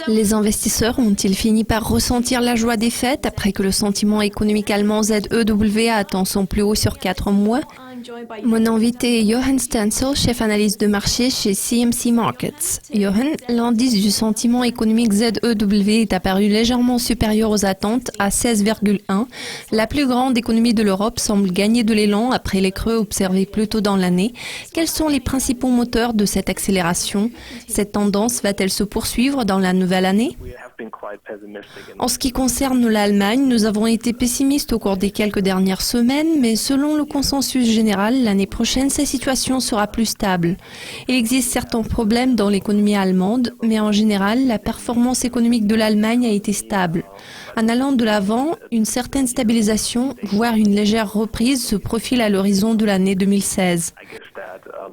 Les investisseurs ont-ils fini par ressentir la joie des fêtes après que le sentiment économique allemand ZEW a atteint son plus haut sur 4 mois? Mon invité est Johan Stenzel, chef analyste de marché chez CMC Markets. Johan, l'indice du sentiment économique ZEW est apparu légèrement supérieur aux attentes à 16,1. La plus grande économie de l'Europe semble gagner de l'élan après les creux observés plus tôt dans l'année. Quels sont les principaux moteurs de cette accélération? Cette tendance va-t-elle se poursuivre dans la nouvelle année? En ce qui concerne l'Allemagne, nous avons été pessimistes au cours des quelques dernières semaines, mais selon le consensus général, l'année prochaine, sa situation sera plus stable. Il existe certains problèmes dans l'économie allemande, mais en général, la performance économique de l'Allemagne a été stable. En allant de l'avant, une certaine stabilisation, voire une légère reprise, se profile à l'horizon de l'année 2016.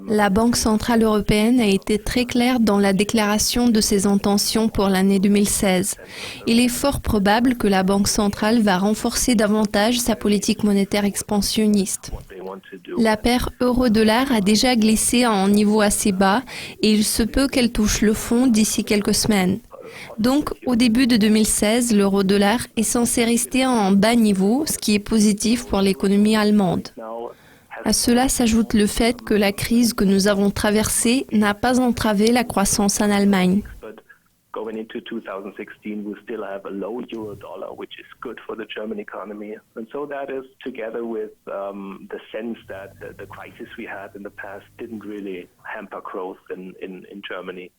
La Banque centrale européenne a été très claire dans la déclaration de ses intentions pour l'année 2016. Il est fort probable que la Banque centrale va renforcer davantage sa politique monétaire expansionniste. La paire euro-dollar a déjà glissé à un niveau assez bas et il se peut qu'elle touche le fond d'ici quelques semaines. Donc, au début de 2016, l'euro-dollar est censé rester à un bas niveau, ce qui est positif pour l'économie allemande. À cela s'ajoute le fait que la crise que nous avons traversée n'a pas entravé la croissance en Allemagne. Going into 2016, we still have a low euro dollar, which is good for the German economy. And so that is together with the sense that the crisis we had in the past didn't really hamper growth in Germany.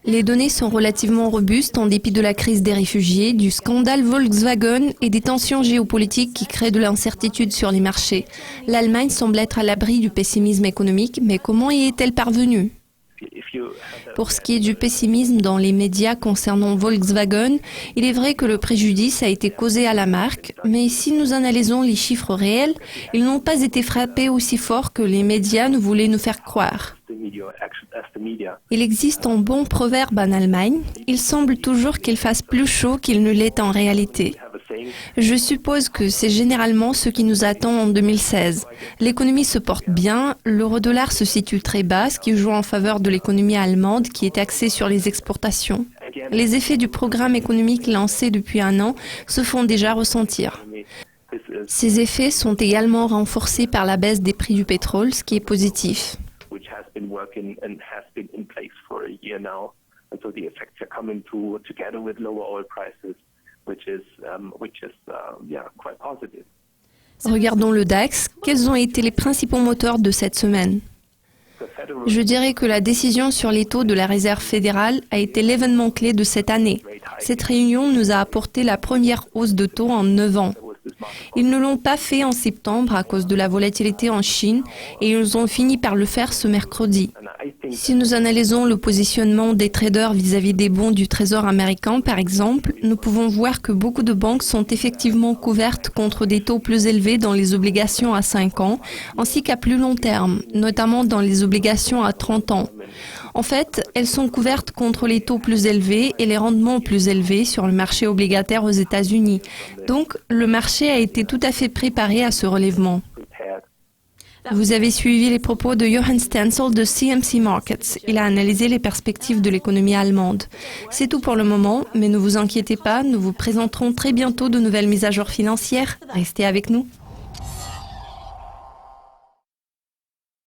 Les données sont relativement robustes en dépit de la crise des réfugiés, du scandale Volkswagen et des tensions géopolitiques qui créent de l'incertitude sur les marchés. L'Allemagne semble être à l'abri du pessimisme économique, mais comment y est-elle parvenue ? Pour ce qui est du pessimisme dans les médias concernant Volkswagen, il est vrai que le préjudice a été causé à la marque, mais si nous analysons les chiffres réels, ils n'ont pas été frappés aussi fort que les médias ne voulaient nous faire croire. Il existe un bon proverbe en Allemagne, il semble toujours qu'il fasse plus chaud qu'il ne l'est en réalité. Je suppose que c'est généralement ce qui nous attend en 2016. L'économie se porte bien, l'euro-dollar se situe très bas, ce qui joue en faveur de l'économie allemande qui est axée sur les exportations. Les effets du programme économique lancé depuis un an se font déjà ressentir. Ces effets sont également renforcés par la baisse des prix du pétrole, ce qui est positif. Regardons le DAX. Quels ont été les principaux moteurs de cette semaine? Je dirais que la décision sur les taux de la Réserve fédérale a été l'événement clé de cette année. Cette réunion nous a apporté la première hausse de taux en 9 ans. Ils ne l'ont pas fait en septembre à cause de la volatilité en Chine et ils ont fini par le faire ce mercredi. Si nous analysons le positionnement des traders vis-à-vis des bons du Trésor américain, par exemple, nous pouvons voir que beaucoup de banques sont effectivement couvertes contre des taux plus élevés dans les obligations à 5 ans, ainsi qu'à plus long terme, notamment dans les obligations à 30 ans. En fait, elles sont couvertes contre les taux plus élevés et les rendements plus élevés sur le marché obligataire aux États-Unis. Donc, le marché a été tout à fait préparé à ce relèvement. Vous avez suivi les propos de Johan Stenzel de CMC Markets. Il a analysé les perspectives de l'économie allemande. C'est tout pour le moment, mais ne vous inquiétez pas, nous vous présenterons très bientôt de nouvelles mises à jour financières. Restez avec nous.